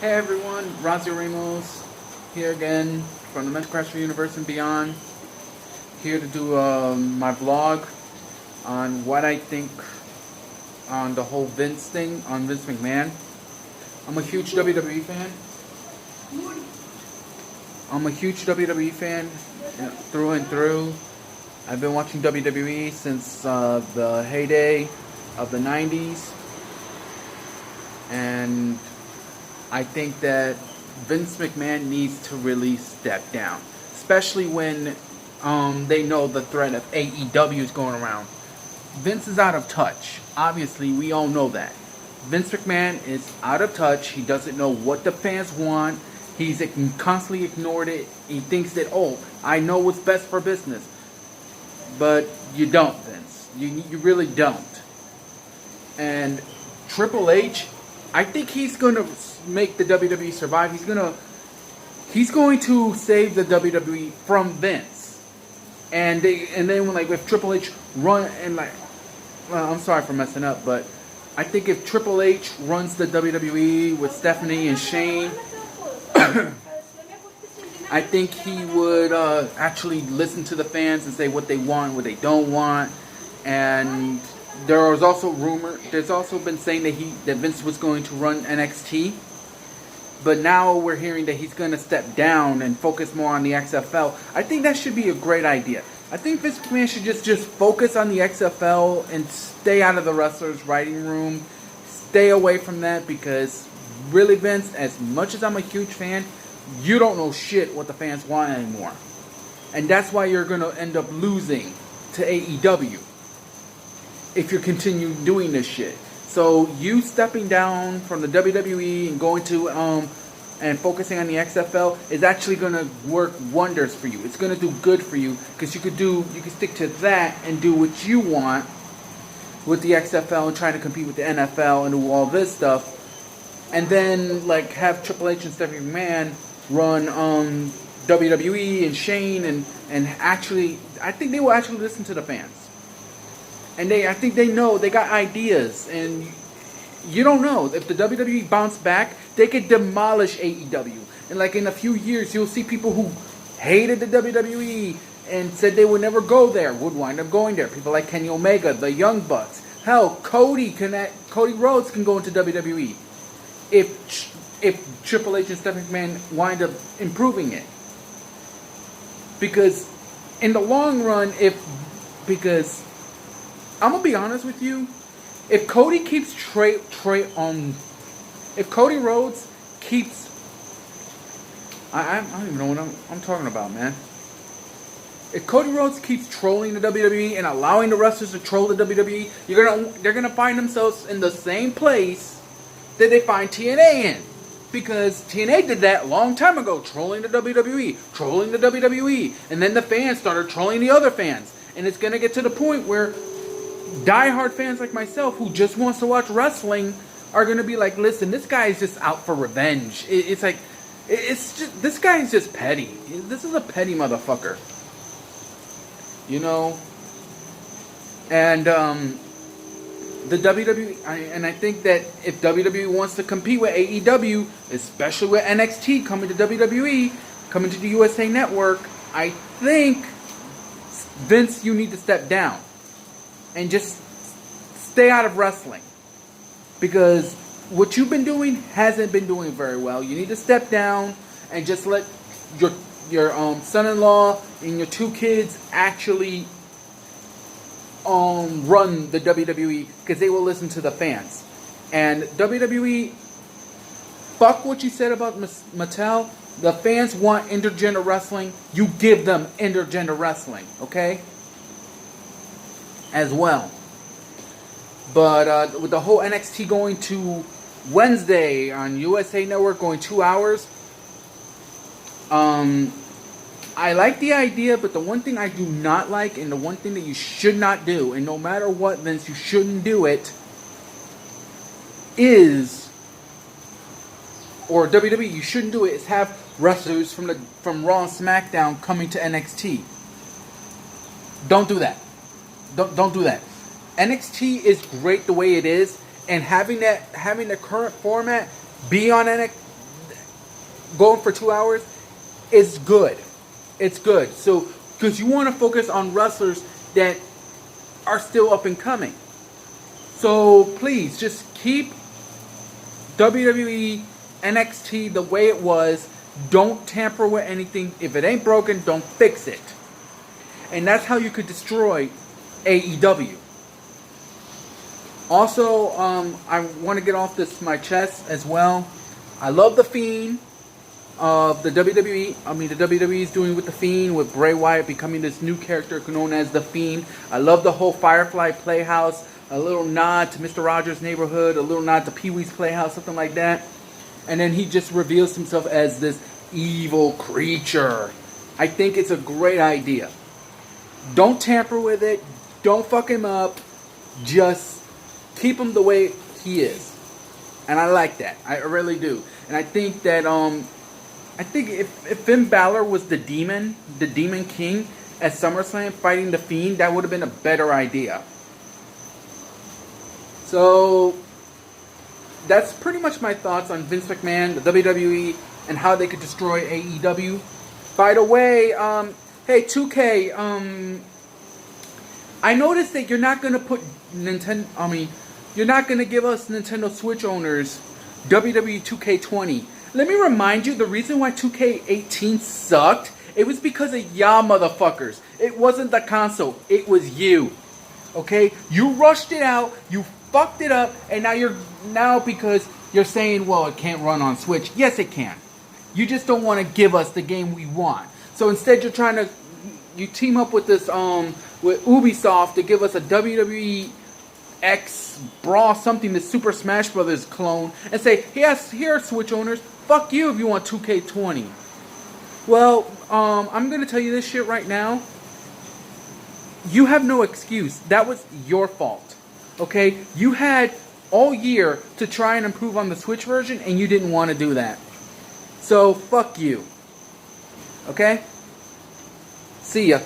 Hey everyone, Razviel RAMOS here again from the Mental Crasher Universe and beyond. Here to do my vlog on what I think on the whole Vince thing, on Vince McMahon. I'm a huge WWE fan. Through and through. I've been watching WWE since the heyday of the 90s. And I think that Vince McMahon needs to really step down, especially when they know the threat of AEW is going around. Vince is out of touch. Obviously, we all know that. Vince McMahon is out of touch. He doesn't know what the fans want. He's constantly ignored it. He thinks that, oh, I know what's best for business. But you don't, Vince. You really don't. And Triple H, I think he's going to make the WWE survive. He's going to save the WWE from Vince. And then when, like, if Triple H run and like, well, I'm sorry for messing up, but I think if Triple H runs the WWE with Stephanie and Shane, I think he would actually listen to the fans and say what they want, what they don't want. And there's also been saying that Vince was going to run NXT. But now we're hearing that he's going to step down and focus more on the XFL. I think that should be a great idea. I think Vince McMahon should just focus on the XFL and stay out of the wrestlers' writing room. Stay away from that, because really, Vince, as much as I'm a huge fan, you don't know shit what the fans want anymore. And that's why you're going to end up losing to AEW if you continue doing this shit. So you stepping down from the WWE and going to and focusing on the XFL is actually going to work wonders for you. It's going to do good for you, because you can stick to that and do what you want with the XFL and try to compete with the NFL and do all this stuff. And then, like, have Triple H and Stephanie McMahon run WWE and Shane and actually, I think they will actually listen to the fans. And I think they know, they got ideas. And you don't know, if the WWE bounce back, they could demolish AEW. And like in a few years, you'll see people who hated the WWE and said they would never go there, would wind up going there. People like Kenny Omega, the Young Bucks. Hell, Cody Rhodes can go into WWE if Triple H and Stephanie McMahon wind up improving it. Because in the long run, because I'm gonna be honest with you, if Cody keeps if Cody Rhodes keeps, I don't even know what I'm talking about, man. If Cody Rhodes keeps trolling the WWE and allowing the wrestlers to troll the WWE, they're gonna find themselves in the same place that they find TNA in. Because TNA did that a long time ago, trolling the WWE. And then the fans started trolling the other fans. And it's going to get to the point where diehard fans like myself, who just wants to watch wrestling, are going to be like, listen, this guy is just out for revenge. It's just, this guy is just petty. This is a petty motherfucker. You know? And, the WWE, and I think that if WWE wants to compete with AEW, especially with NXT coming to WWE, coming to the USA Network, I think, Vince, you need to step down and just stay out of wrestling, because what you've been doing hasn't been doing very well. You need to step down and just let your son-in-law and your two kids actually run the WWE, because they will listen to the fans. And WWE, fuck what you said about Mattel. The fans want intergender wrestling. You give them intergender wrestling, okay? As well. But with the whole NXT going to Wednesday on USA Network, going 2 hours, I like the idea, but the one thing I do not like, and the one thing that you should not do, and no matter what, Vince, you shouldn't do it, or WWE, you shouldn't do it, is have wrestlers from Raw and SmackDown coming to NXT. Don't do that. Don't do that. NXT is great the way it is, and having the current format be on NXT, going for 2 hours is good. It's good. So, because you want to focus on wrestlers that are still up and coming. So, please, just keep WWE NXT the way it was. Don't tamper with anything. If it ain't broken, don't fix it. And that's how you could destroy AEW. Also, I want to get off my chest as well. I love The Fiend. The WWE is doing with The Fiend, with Bray Wyatt becoming this new character known as The Fiend. I love the whole Firefly Playhouse, a little nod to Mr. Rogers' Neighborhood, a little nod to Pee-wee's Playhouse, something like that. And then he just reveals himself as this evil creature. I think it's a great idea. Don't tamper with it. Don't fuck him up. Just keep him the way he is. And I like that. I really do. And I think that if Finn Balor was the Demon King at SummerSlam fighting The Fiend, that would have been a better idea. So that's pretty much my thoughts on Vince McMahon, the WWE, and how they could destroy AEW. By the way, hey 2K, I noticed that you're not gonna put you're not gonna give us Nintendo Switch owners WWE 2K20. Let me remind you, the reason why 2K18 sucked, it was because of y'all motherfuckers. It wasn't the console, it was you. Okay? You rushed it out, you fucked it up, and now because you're saying, well, it can't run on Switch. Yes, it can. You just don't want to give us the game we want. So instead, you team up with this with Ubisoft to give us a WWE X Brawl something, the Super Smash Brothers clone, and say, yes, here are Switch owners. Fuck you if you want 2K20. Well, I'm gonna tell you this shit right now. You have no excuse. That was your fault. Okay? You had all year to try and improve on the Switch version, and you didn't want to do that. So, fuck you. Okay? See ya.